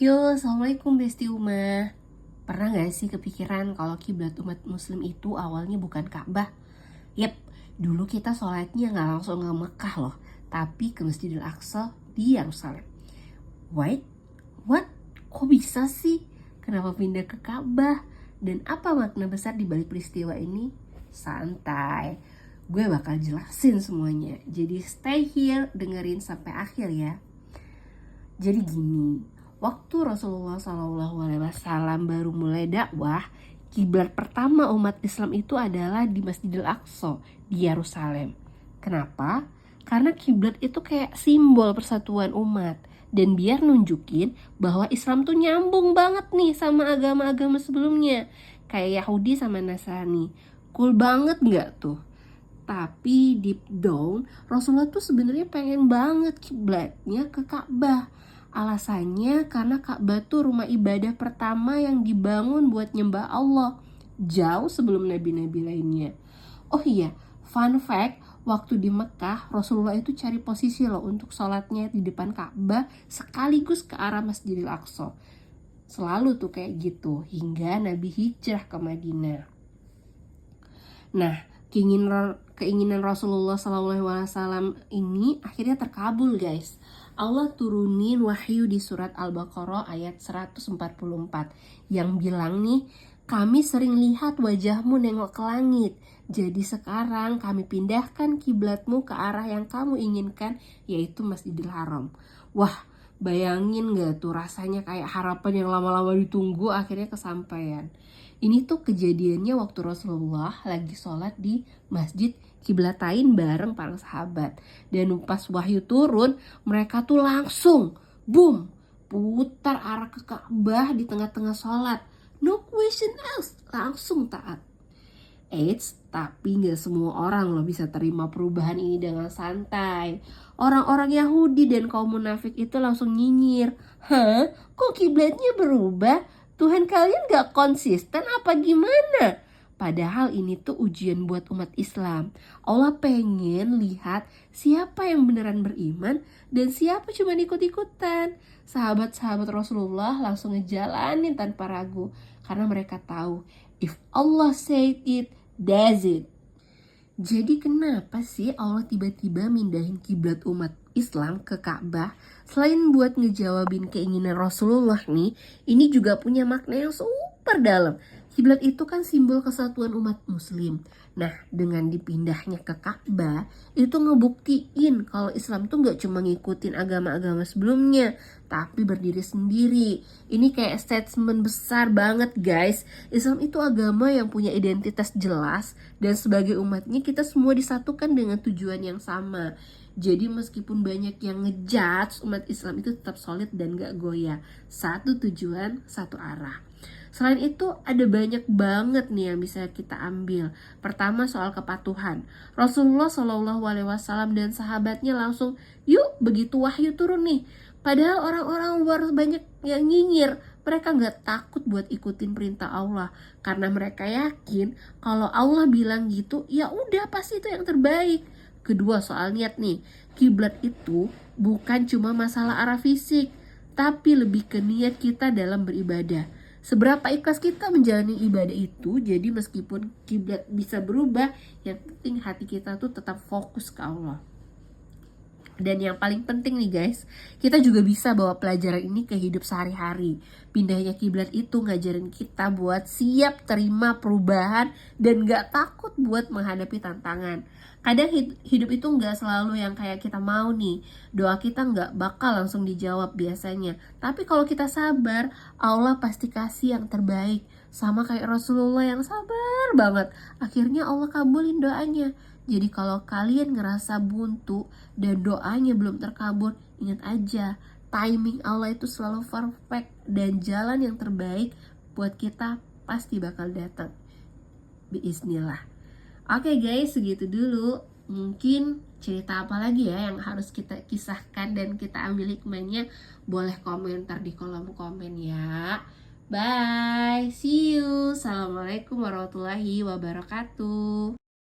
Yo, assalamualaikum Besti Uma. Pernah gak sih kepikiran kalau kiblat umat Muslim itu awalnya bukan Ka'bah? Yep, dulu kita sholatnya gak langsung ke Mekah loh, tapi ke Masjidil Aqsa di Yerusalem. Wait, what? Kok bisa sih? Kenapa pindah ke Ka'bah? Dan apa makna besar di balik peristiwa ini? Santai, gue bakal jelasin semuanya. Jadi stay here, dengerin sampai akhir ya. Jadi gini, waktu Rasulullah SAW baru mulai dakwah, kiblat pertama umat Islam itu adalah di Masjidil Aqsa di Yerusalem. Kenapa? Karena kiblat itu kayak simbol persatuan umat dan biar nunjukin bahwa Islam tuh nyambung banget nih sama agama-agama sebelumnya, kayak Yahudi sama Nasrani. Cool banget nggak tuh? Tapi deep down Rasulullah tuh sebenarnya pengen banget kiblatnya ke Ka'bah. Alasannya karena Ka'bah tuh rumah ibadah pertama yang dibangun buat nyembah Allah, jauh sebelum nabi-nabi lainnya. Oh iya, fun fact, waktu di Mekah Rasulullah itu cari posisi loh untuk sholatnya di depan Ka'bah sekaligus ke arah Masjidil Aqsa. Selalu tuh kayak gitu hingga Nabi hijrah ke Madinah. Nah, keinginan Rasulullah SAW ini akhirnya terkabul guys. Allah turunin wahyu di surat Al-Baqarah ayat 144 yang bilang nih, kami sering lihat wajahmu nengok ke langit. Jadi sekarang kami pindahkan kiblatmu ke arah yang kamu inginkan, yaitu Masjidil Haram. Wah, bayangin gak tuh rasanya kayak harapan yang lama-lama ditunggu akhirnya kesampaian. Ini tuh kejadiannya waktu Rasulullah lagi sholat di masjid kiblatain bareng para sahabat. Dan pas wahyu turun, mereka tuh langsung boom, putar arah ke Ka'bah di tengah-tengah sholat. No question else, langsung taat. Tapi gak semua orang loh bisa terima perubahan ini dengan santai. Orang-orang Yahudi dan kaum munafik itu langsung nyinyir. Hah? Kok kiblatnya berubah? Tuhan kalian gak konsisten apa gimana? Padahal ini tuh ujian buat umat Islam. Allah pengen lihat siapa yang beneran beriman dan siapa cuma ikut-ikutan. Sahabat-sahabat Rasulullah langsung ngejalanin tanpa ragu. Karena mereka tahu, if Allah said it, that's it. Jadi kenapa sih Allah tiba-tiba mindahin kiblat umat Islam ke Ka'bah? Selain buat ngejawabin keinginan Rasulullah nih, ini juga punya makna yang super dalam. Kiblat itu kan simbol kesatuan umat muslim. Nah, dengan dipindahnya ke Ka'bah, itu ngebuktiin kalau Islam tuh gak cuma ngikutin agama-agama sebelumnya, tapi berdiri sendiri. Ini kayak statement besar banget guys. Islam itu agama yang punya identitas jelas, dan sebagai umatnya kita semua disatukan dengan tujuan yang sama. Jadi meskipun banyak yang ngejudge, umat Islam itu tetap solid dan gak goyah. Satu tujuan, satu arah. Selain itu ada banyak banget nih yang bisa kita ambil. Pertama soal kepatuhan. Rasulullah SAW dan sahabatnya langsung, yuk begitu wahyu turun nih. Padahal orang-orang luar banyak yang nyinyir. Mereka gak takut buat ikutin perintah Allah. Karena mereka yakin kalau Allah bilang gitu, ya udah pasti itu yang terbaik. Kedua soal niat nih. Kiblat itu bukan cuma masalah arah fisik, tapi lebih ke niat kita dalam beribadah. Seberapa ikhlas kita menjalani ibadah itu. Jadi meskipun kiblat bisa berubah, yang penting hati kita tuh tetap fokus ke Allah. Dan yang paling penting nih guys, kita juga bisa bawa pelajaran ini ke hidup sehari-hari. Pindahnya kiblat itu ngajarin kita buat siap terima perubahan dan gak takut buat menghadapi tantangan. Kadang hidup itu gak selalu yang kayak kita mau nih. Doa kita gak bakal langsung dijawab biasanya. Tapi kalau kita sabar, Allah pasti kasih yang terbaik. Sama kayak Rasulullah yang sabar banget. Akhirnya Allah kabulin doanya. Jadi kalau kalian ngerasa buntu dan doanya belum terkabul, ingat aja, timing Allah itu selalu perfect dan jalan yang terbaik buat kita pasti bakal datang. Bismillah. Oke guys, segitu dulu. Mungkin cerita apa lagi ya yang harus kita kisahkan dan kita ambil hikmahnya, boleh komentar di kolom komen ya. Bye, see you. Assalamualaikum warahmatullahi wabarakatuh.